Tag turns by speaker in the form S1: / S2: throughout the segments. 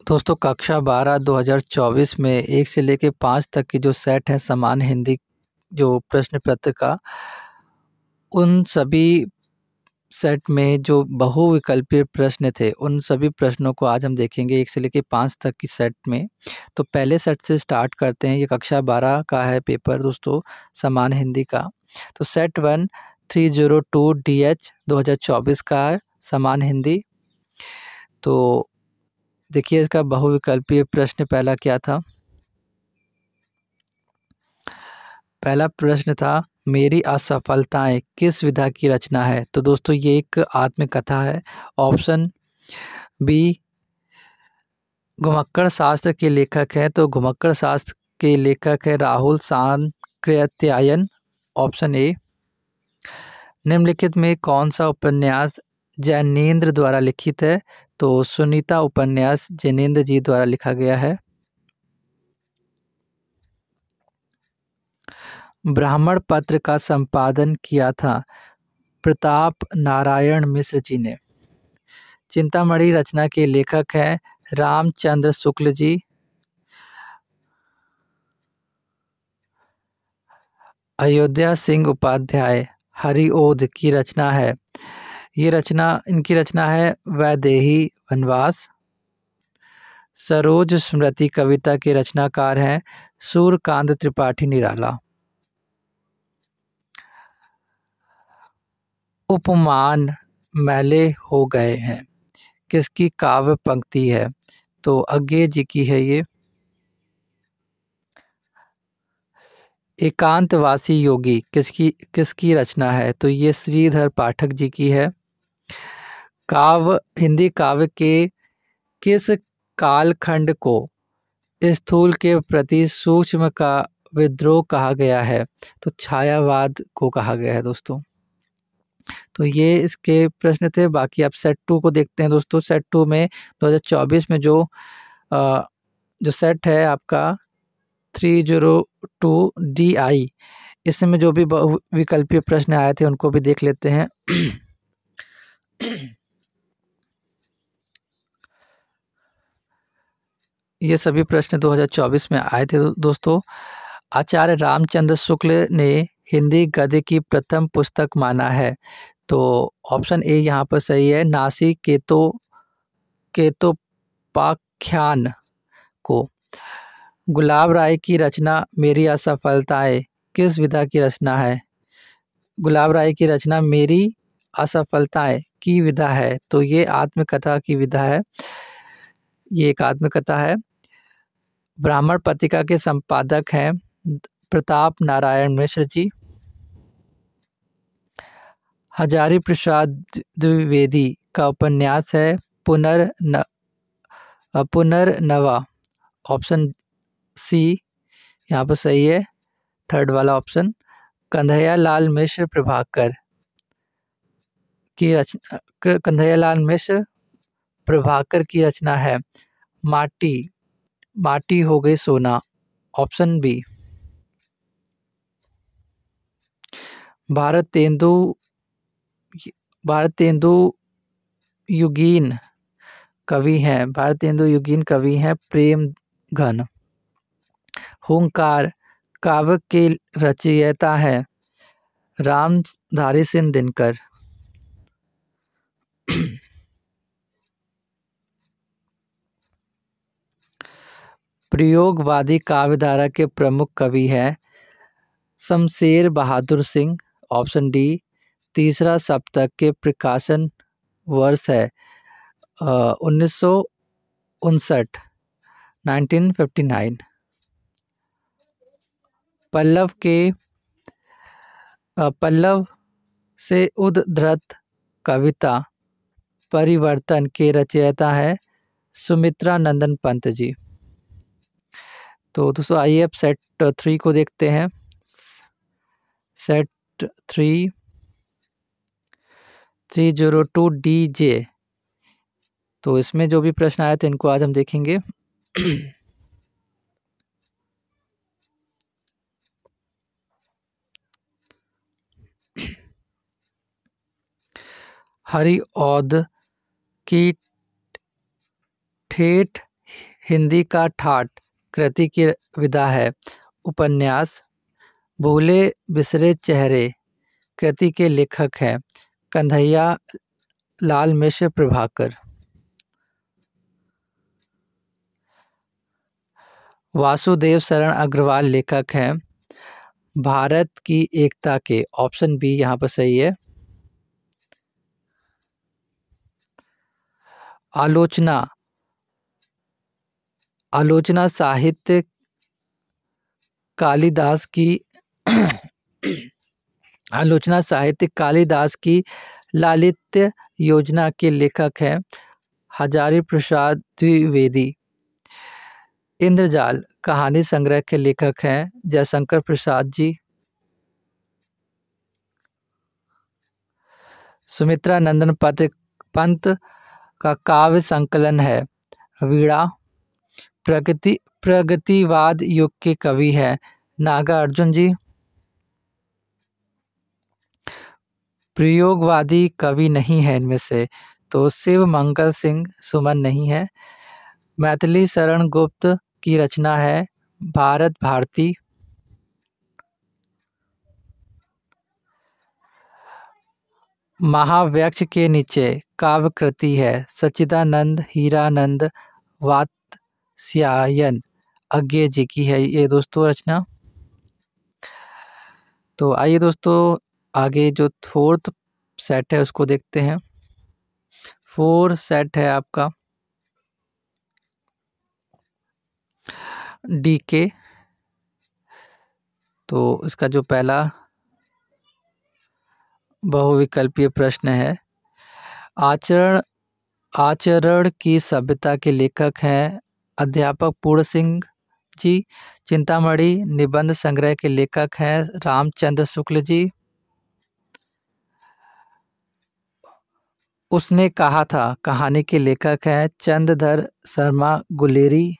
S1: दोस्तों कक्षा 12 2024 में 1 से लेकर 5 तक की जो सेट है समान हिंदी जो प्रश्न पत्र का, उन सभी सेट में जो बहुविकल्पीय प्रश्न थे, उन सभी प्रश्नों को आज हम देखेंगे 1 से लेकर 5 तक की सेट में। तो पहले सेट से स्टार्ट करते हैं। ये कक्षा 12 का है पेपर दोस्तों, समान हिंदी का। तो सेट 1 302 DH 2024 का है समान हिंदी। तो देखिए इसका बहुविकल्पीय प्रश्न पहला क्या था। पहला प्रश्न था, मेरी असफलताएं किस विधा की रचना है। तो दोस्तों ये एक आत्मकथा है। ऑप्शन बी घुमक्कड़ शास्त्र के लेखक है, तो घुमक्कड़ शास्त्र के लेखक है राहुल सांकृत्यायन। Option A. निम्नलिखित में कौन सा उपन्यास जैनेन्द्र द्वारा लिखित है। तो सुनीता उपन्यास जैनेन्द्र जी द्वारा लिखा गया है। ब्राह्मण पत्र का संपादन किया था प्रताप नारायण मिश्र जी ने। चिंतामणि रचना के लेखक हैं रामचंद्र शुक्ल जी। अयोध्या सिंह उपाध्याय हरिओद की रचना है। इनकी रचना है वैदेही वनवास। सरोज स्मृति कविता के रचनाकार हैं सूर्यकांत त्रिपाठी निराला। उपमान मैले हो गए हैं किसकी काव्य पंक्ति है। तो अज्ञे जी की है ये। एकांतवासी योगी किसकी रचना है। तो ये श्रीधर पाठक जी की है। हिंदी काव्य के किस कालखंड को स्थूल के प्रति सूक्ष्म का विद्रोह कहा गया है। तो छायावाद को कहा गया है दोस्तों। तो ये इसके प्रश्न थे। बाकी आप सेट 2 को देखते हैं दोस्तों। सेट 2 में 2024 में जो सेट है आपका 302 DI, इसमें जो भी विकल्पीय प्रश्न आए थे उनको भी देख लेते हैं। ये सभी प्रश्न 2024 में आए थे दोस्तों। आचार्य रामचंद्र शुक्ल ने हिंदी गद्य की प्रथम पुस्तक माना है। तो ऑप्शन ए यहाँ पर सही है, नासी केतोपाख्यान को। गुलाब राय की रचना मेरी असफलताएं किस विधा की रचना है। गुलाब राय की रचना मेरी असफलताएं की विधा है। तो ये आत्मकथा की विधा है। ये एक आत्मकथा है। ब्राह्मण पत्रिका के संपादक हैं प्रताप नारायण मिश्र जी। हजारी प्रसाद द्विवेदी का उपन्यास है पुनर्नवा। ऑप्शन सी यहाँ पर सही है, थर्ड वाला ऑप्शन। कन्हैयालाल मिश्र प्रभाकर की रचना है माटी हो गई सोना। Option B. भारतेंदु युगीन कवि हैं प्रेम घन। हुंकार काव्य के रचयिता है रामधारी सिंह दिनकर। प्रयोगवादी काव्यधारा के प्रमुख कवि हैं शमशेर बहादुर सिंह। Option D. तीसरा सप्तक के प्रकाशन वर्ष है 1959 1959। पल्लव से उद्धृत कविता परिवर्तन के रचयिता है सुमित्रा नंदन पंत जी। तो दोस्तों आइए अब सेट 3 को देखते हैं। Set 302 DJ। तो इसमें जो भी प्रश्न आए थे इनको आज हम देखेंगे। हरिऔध की ठेठ हिंदी का ठाट कृति की विधा है। उपन्यास भूले बिसरे चेहरे कृति के लेखक हैं कन्हैया लाल मिश्र प्रभाकर। वासुदेव शरण अग्रवाल लेखक हैं भारत की एकता के। ऑप्शन बी यहाँ पर सही है। आलोचना आलोचना साहित्य कालिदास की आलोचना साहित्य कालिदास की लालित्य योजना के लेखक हैं हजारी प्रसाद द्विवेदी। इंद्रजाल कहानी संग्रह के लेखक हैं जयशंकर प्रसाद जी। सुमित्रा नंदन पंत का काव्य संकलन है वीणा। प्रगतिवाद युग के कवि हैं नागार्जुन जी। प्रयोगवादी कवि नहीं है इनमें से, तो शिव मंगल सिंह सुमन नहीं है। मैथिली शरण गुप्त की रचना है भारत भारती। महावृक्ष के नीचे काव्य कृति है सच्चिदानंद हीरानंद वात्स्यायन अज्ञे जी की है ये दोस्तों रचना। तो आइए दोस्तों आगे जो फोर्थ सेट है उसको देखते हैं। 4 सेट है आपका डीके। तो इसका जो पहला बहुविकल्पीय प्रश्न है आचरण की सभ्यता के लेखक हैं अध्यापक पूर्ण सिंह जी। चिंतामणि निबंध संग्रह के लेखक हैं रामचंद्र शुक्ल जी। उसने कहा था कहानी के लेखक हैं चंद्रधर शर्मा गुलेरी।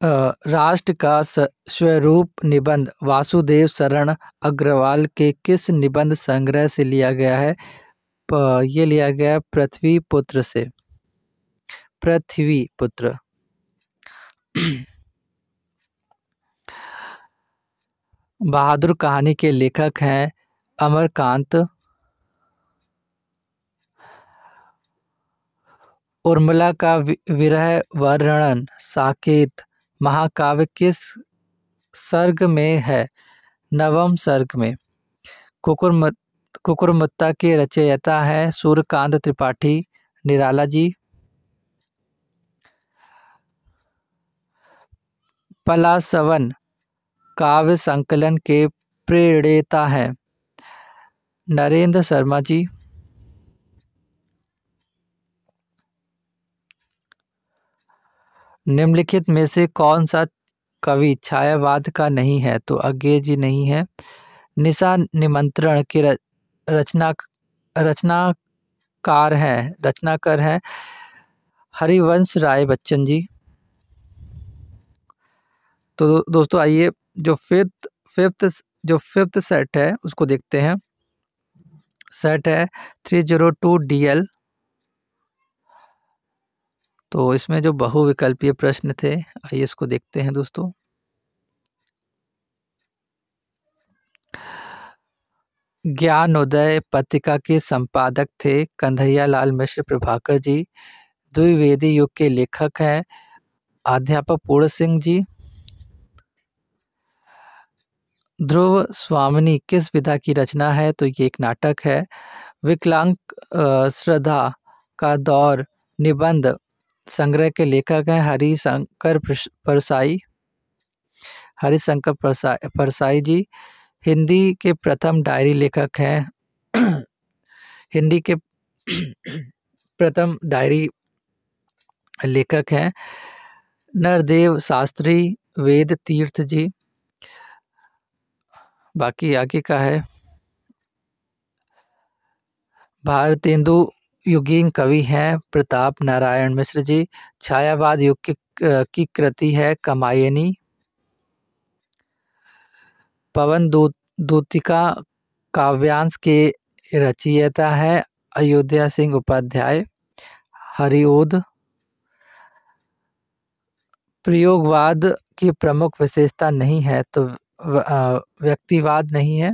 S1: राष्ट्र का स्वरूप निबंध वासुदेव शरण अग्रवाल के किस निबंध संग्रह से लिया गया है? ये लिया गया पृथ्वी पुत्र से। पृथ्वी पुत्र। बहादुर कहानी के लेखक हैं अमरकांत। उर्मिला का विरह वर्णन साकेत महाकाव्य किस सर्ग में है? नवम सर्ग में। कुकुरमुत्ता के रचयिता हैं सूर्यकांत त्रिपाठी निराला जी। पलासवन काव्य संकलन के प्रणेता हैं नरेंद्र शर्मा जी। निम्नलिखित में से कौन सा कवि छायावाद का नहीं है? तो अज्ञे जी नहीं है। निशा निमंत्रण के रचनाकार हैं हरिवंश राय बच्चन जी। तो दोस्तों आइए जो फिफ्थ सेट है उसको देखते हैं। सेट है 302 DL। तो इसमें जो बहुविकल्पीय प्रश्न थे आइए इसको देखते हैं दोस्तों। ज्ञानोदय पत्रिका के संपादक थे कन्हैया लाल मिश्र प्रभाकर जी। द्विवेदी युग के लेखक हैं अध्यापक पूर्ण सिंह जी। ध्रुव स्वामिनी किस विधा की रचना है? तो ये एक नाटक है। विकलांग श्रद्धा का दौर निबंध संग्रह के लेखक हैं हरिशंकर परसाई जी। हिंदी के प्रथम डायरी लेखक हैं हिंदी के प्रथम डायरी लेखक हैं नरदेव शास्त्री वेद तीर्थ जी। बाकी आगे का है भारतेंदु युगीन कवि हैं प्रताप नारायण मिश्र जी। छायावाद युग की कृति है कामायनी। पवन दूतिका काव्यांश के रचयिता है अयोध्या सिंह उपाध्याय। हरिओद। प्रयोगवाद की प्रमुख विशेषता नहीं है तो व्यक्तिवाद नहीं है।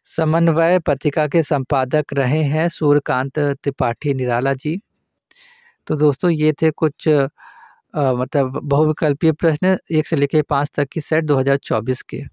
S1: समन्वय पत्रिका के संपादक रहे हैं सूर्यकांत त्रिपाठी निराला जी। तो दोस्तों ये थे कुछ मतलब बहुविकल्पीय प्रश्न 1 से लेकर 5 तक की सेट 2024 के।